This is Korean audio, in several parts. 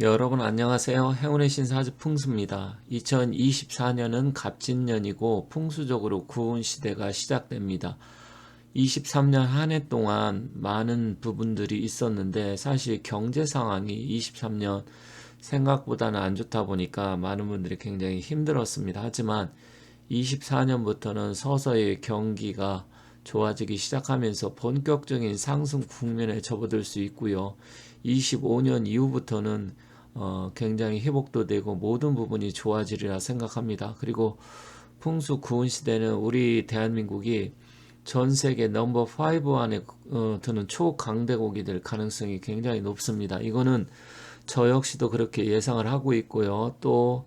여러분 안녕하세요. 행운의 신사 하즈풍수입니다. 2024년은 갑진년이고 풍수적으로 구운 시대가 시작됩니다. 23년 한 해 동안 많은 부분들이 있었는데 사실 경제 상황이 23년 생각보다는 안 좋다 보니까 많은 분들이 굉장히 힘들었습니다. 하지만 24년부터는 서서히 경기가 좋아지기 시작하면서 본격적인 상승 국면에 접어들 수 있고요. 25년 이후부터는 굉장히 회복도 되고 모든 부분이 좋아지리라 생각합니다. 그리고 풍수 구은 시대는 우리 대한민국이 전 세계 넘버 5 안에 드는 초강대국이 될 가능성이 굉장히 높습니다. 이거는 저 역시도 그렇게 예상을 하고 있고요. 또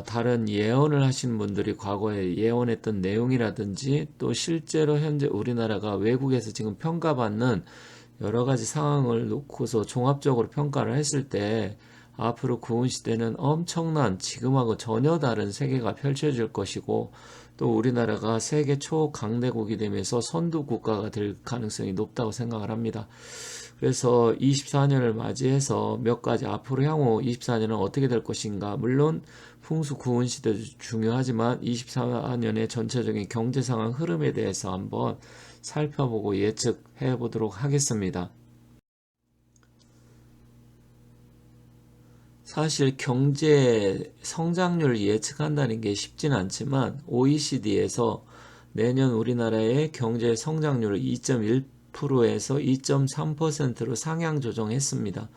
다른 예언을 하신 분들이 과거에 예언했던 내용이라든지 또 실제로 현재 우리나라가 외국에서 지금 평가받는 여러 가지 상황을 놓고서 종합적으로 평가를 했을 때 앞으로 구은 시대는 엄청난 지금하고 전혀 다른 세계가 펼쳐질 것이고 또 우리나라가 세계 초강대국이 되면서 선두 국가가 될 가능성이 높다고 생각을 합니다. 그래서 24년을 맞이해서 몇 가지 앞으로 향후 24년은 어떻게 될 것인가. 물론 풍수 구은 시대도 중요하지만 24년의 전체적인 경제 상황 흐름에 대해서 한번 살펴보고 예측해 보도록 하겠습니다. 사실 경제 성장률 예측한다는 게 쉽진 않지만 OECD에서 내년 우리나라의 경제 성장률을 2.1%에서 2.3%로 상향 조정했습니다.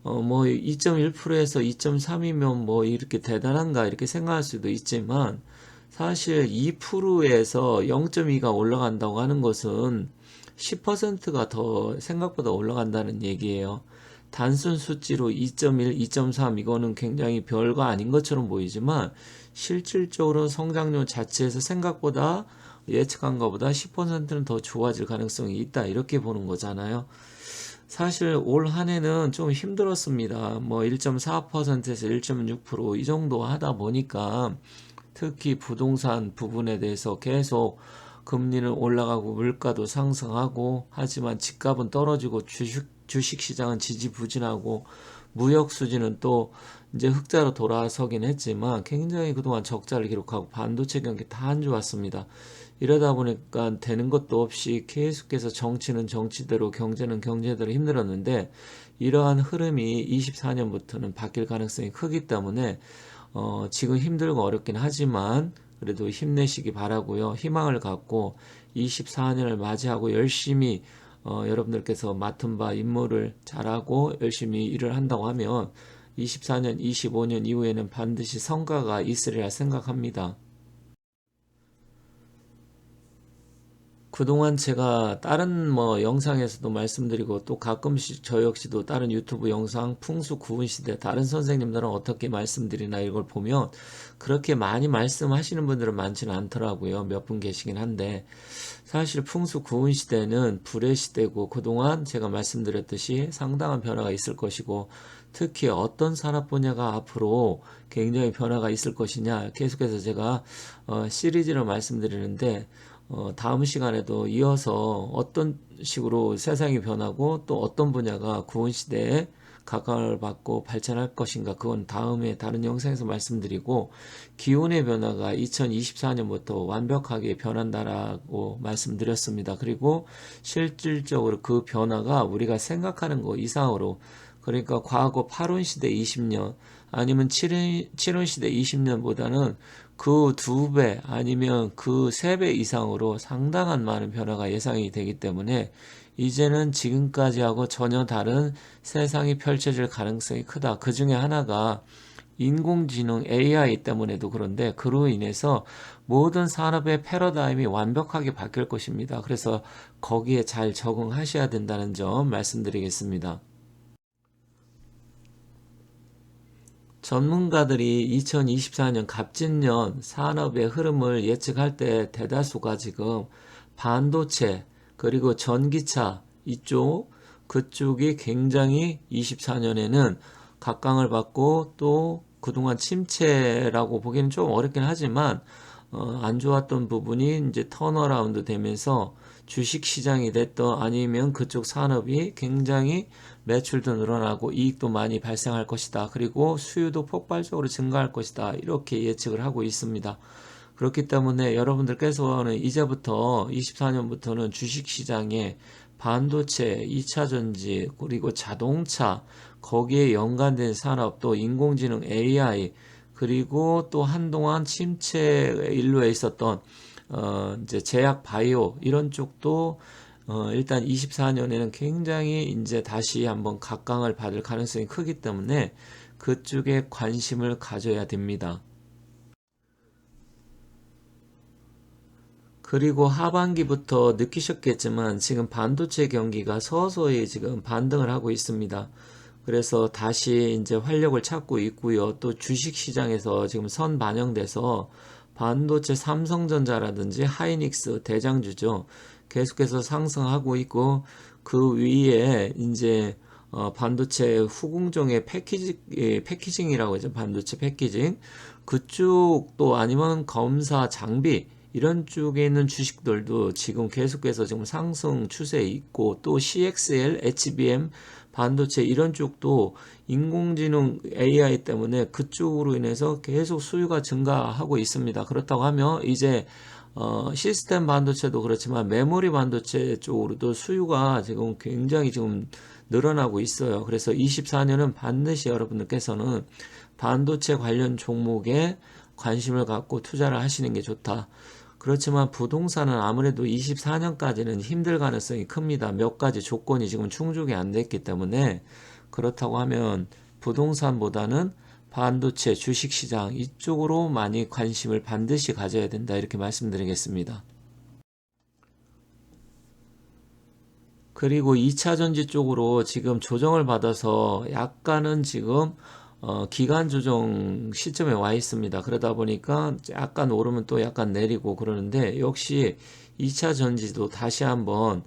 뭐 2.1%에서 2.3이면 뭐 이렇게 대단한가 이렇게 생각할 수도 있지만 사실 2%에서 0.2가 올라간다고 하는 것은 10%가 더 생각보다 올라간다는 얘기예요. 단순 수치로 2.1, 2.3 이거는 굉장히 별거 아닌 것처럼 보이지만 실질적으로 성장률 자체에서 생각보다 예측한 것보다 10%는 더 좋아질 가능성이 있다 이렇게 보는 거잖아요. 사실 올 한 해는 좀 힘들었습니다. 뭐 1.4%에서 1.6%이 정도 하다 보니까 특히 부동산 부분에 대해서 계속 금리는 올라가고 물가도 상승하고 하지만 집값은 떨어지고 주식 시장은 지지부진하고 무역 수지는 또 이제 흑자로 돌아서긴 했지만 굉장히 그동안 적자를 기록하고 반도체 경기 다 안 좋았습니다. 이러다 보니까 되는 것도 없이 계속해서 정치는 정치대로 경제는 경제대로 힘들었는데 이러한 흐름이 24년부터는 바뀔 가능성이 크기 때문에 지금 힘들고 어렵긴 하지만 그래도 힘내시기 바라고요. 희망을 갖고 24년을 맞이하고 열심히 여러분들께서 맡은 바 임무를 잘하고 열심히 일을 한다고 하면 24년, 25년 이후에는 반드시 성과가 있으리라 생각합니다. 그동안 제가 다른 뭐 영상에서도 말씀드리고 또 가끔씩 저 역시도 다른 유튜브 영상 풍수 구은 시대 다른 선생님들은 어떻게 말씀드리나 이걸 보면 그렇게 많이 말씀하시는 분들은 많지는 않더라고요. 몇 분 계시긴 한데 사실 풍수 구은 시대는 불의 시대고 그동안 제가 말씀드렸듯이 상당한 변화가 있을 것이고 특히 어떤 산업 분야가 앞으로 굉장히 변화가 있을 것이냐 계속해서 제가 시리즈로 말씀드리는데 다음 시간에도 이어서 어떤 식으로 세상이 변하고 또 어떤 분야가 구은 시대에 각광을 받고 발전할 것인가 그건 다음에 다른 영상에서 말씀드리고 기온의 변화가 2024년부터 완벽하게 변한다라고 말씀드렸습니다. 그리고 실질적으로 그 변화가 우리가 생각하는 것 이상으로 그러니까 과거 8원 시대 20년 아니면 7원 시대 20년보다는 그 2배 아니면 그 3배 이상으로 상당한 많은 변화가 예상이 되기 때문에 이제는 지금까지하고 전혀 다른 세상이 펼쳐질 가능성이 크다. 그 중에 하나가 인공지능 AI 때문에도 그런데 그로 인해서 모든 산업의 패러다임이 완벽하게 바뀔 것입니다. 그래서 거기에 잘 적응하셔야 된다는 점 말씀드리겠습니다. 전문가들이 2024년 갑진년 산업의 흐름을 예측할 때 대다수가 지금 반도체 그리고 전기차 이쪽 그쪽이 굉장히 24년에는 각광을 받고 또 그동안 침체라고 보기는 좀 어렵긴 하지만 안 좋았던 부분이 이제 턴어라운드 되면서 주식시장이 됐던 아니면 그쪽 산업이 굉장히 매출도 늘어나고 이익도 많이 발생할 것이다. 그리고 수요도 폭발적으로 증가할 것이다. 이렇게 예측을 하고 있습니다. 그렇기 때문에 여러분들께서는 이제부터 24년부터는 주식시장에 반도체, 2차전지, 그리고 자동차, 거기에 연관된 산업, 또 인공지능 AI, 그리고 또 한동안 침체 인류에 있었던 이제 제약 바이오 이런 쪽도 일단 24년에는 굉장히 이제 다시 한번 각광을 받을 가능성이 크기 때문에 그쪽에 관심을 가져야 됩니다. 그리고 하반기부터 느끼셨겠지만 지금 반도체 경기가 서서히 지금 반등을 하고 있습니다. 그래서 다시 이제 활력을 찾고 있고요. 또 주식 시장에서 지금 선 반영돼서 반도체 삼성전자라든지 하이닉스 대장주죠. 계속해서 상승하고 있고 그 위에 이제 반도체 후궁종의 패키징이라고 하죠. 반도체 패키징. 그쪽도 아니면 검사 장비 이런 쪽에 있는 주식들도 지금 계속해서 지금 상승 추세에 있고 또 CXL, HBM, 반도체 이런 쪽도 인공지능 AI 때문에 그쪽으로 인해서 계속 수요가 증가하고 있습니다. 그렇다고 하면 이제 시스템 반도체도 그렇지만 메모리 반도체 쪽으로도 수요가 지금 굉장히 지금 늘어나고 있어요. 그래서 24년은 반드시 여러분들께서는 반도체 관련 종목에 관심을 갖고 투자를 하시는 게 좋다. 그렇지만 부동산은 아무래도 24년까지는 힘들 가능성이 큽니다. 몇 가지 조건이 지금 충족이 안 됐기 때문에 그렇다고 하면 부동산보다는 반도체, 주식시장 이쪽으로 많이 관심을 반드시 가져야 된다. 이렇게 말씀드리겠습니다. 그리고 2차전지 쪽으로 지금 조정을 받아서 약간은 지금 기간 조정 시점에 와 있습니다. 그러다 보니까 약간 오르면 또 약간 내리고 그러는데 역시 2차 전지도 다시 한번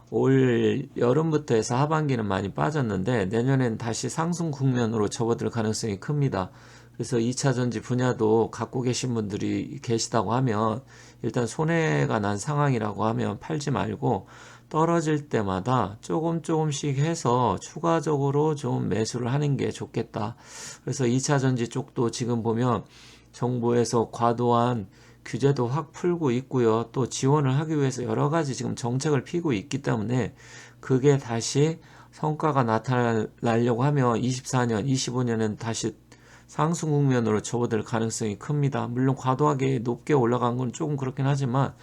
올 여름부터 해서 하반기는 많이 빠졌는데 내년엔 다시 상승 국면으로 접어들 가능성이 큽니다. 그래서 2차 전지 분야도 갖고 계신 분들이 계시다고 하면 일단 손해가 난 상황이라고 하면 팔지 말고 떨어질 때마다 조금씩 해서 추가적으로 좀 매수를 하는 게 좋겠다. 그래서 2차 전지 쪽도 지금 보면 정부에서 과도한 규제도 확 풀고 있고요. 또 지원을 하기 위해서 여러 가지 지금 정책을 피고 있기 때문에 그게 다시 성과가 나타나려고 하면 24년, 25년은 다시 상승 국면으로 접어들 가능성이 큽니다. 물론 과도하게 높게 올라간 건 조금 그렇긴 하지만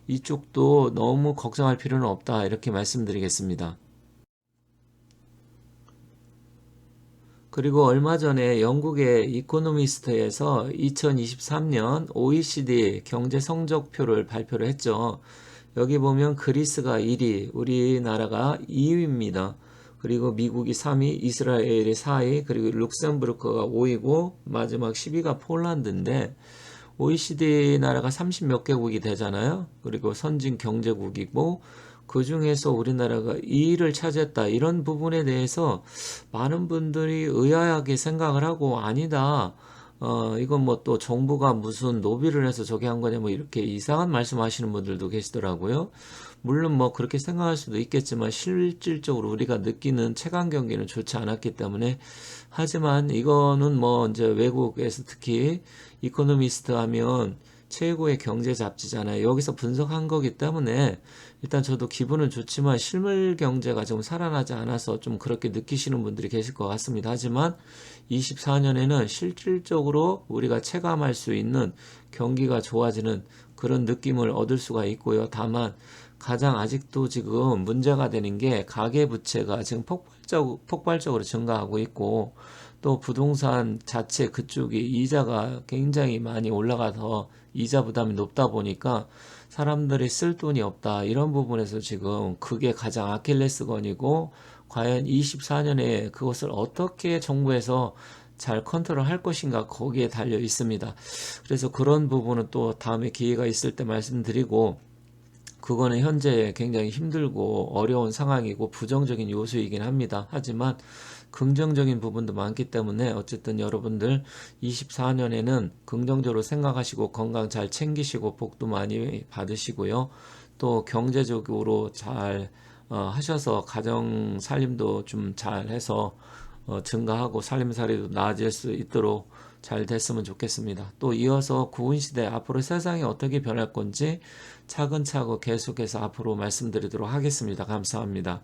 이쪽도 너무 걱정할 필요는 없다. 이렇게 말씀드리겠습니다. 그리고 얼마 전에 영국의 이코노미스트에서 2023년 OECD 경제 성적표를 발표를 했죠. 여기 보면 그리스가 1위, 우리나라가 2위입니다. 그리고 미국이 3위, 이스라엘이 4위, 그리고 룩셈부르크가 5위고 마지막 10위가 폴란드인데 OECD 나라가 30 몇 개국이 되잖아요. 그리고 선진 경제국이고 그 중에서 우리나라가 2위를 차지했다. 이런 부분에 대해서 많은 분들이 의아하게 생각을 하고 아니다. 이건 뭐 또 정부가 무슨 노비를 해서 저기 한 거냐 뭐 이렇게 이상한 말씀하시는 분들도 계시더라고요. 물론 뭐 그렇게 생각할 수도 있겠지만 실질적으로 우리가 느끼는 체감 경기는 좋지 않았기 때문에 하지만 이거는 뭐 이제 외국에서 특히 이코노미스트 하면 최고의 경제 잡지잖아요. 여기서 분석한 거기 때문에 일단 저도 기분은 좋지만 실물 경제가 좀 살아나지 않아서 좀 그렇게 느끼시는 분들이 계실 것 같습니다. 하지만 24년에는 실질적으로 우리가 체감할 수 있는 경기가 좋아지는 그런 느낌을 얻을 수가 있고요. 다만 가장 아직도 지금 문제가 되는 게 가계부채가 지금 폭발적으로 증가하고 있고 또 부동산 자체 그쪽이 이자가 굉장히 많이 올라가서 이자 부담이 높다 보니까 사람들이 쓸 돈이 없다. 이런 부분에서 지금 그게 가장 아킬레스건이고 과연 24년에 그것을 어떻게 정부에서 잘 컨트롤 할 것인가 거기에 달려 있습니다. 그래서 그런 부분은 또 다음에 기회가 있을 때 말씀드리고 그거는 현재 굉장히 힘들고 어려운 상황이고 부정적인 요소이긴 합니다. 하지만 긍정적인 부분도 많기 때문에 어쨌든 여러분들 24년에는 긍정적으로 생각하시고 건강 잘 챙기시고 복도 많이 받으시고요. 또 경제적으로 잘 하셔서 가정 살림도 좀 잘해서 증가하고 살림살이도 나아질 수 있도록 잘 됐으면 좋겠습니다. 또 이어서 구은시대 앞으로 세상이 어떻게 변할 건지 차근차근 계속해서 앞으로 말씀드리도록 하겠습니다. 감사합니다.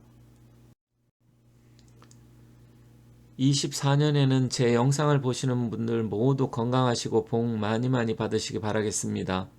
24년에는 제 영상을 보시는 분들 모두 건강하시고 복 많이 많이 받으시기 바라겠습니다.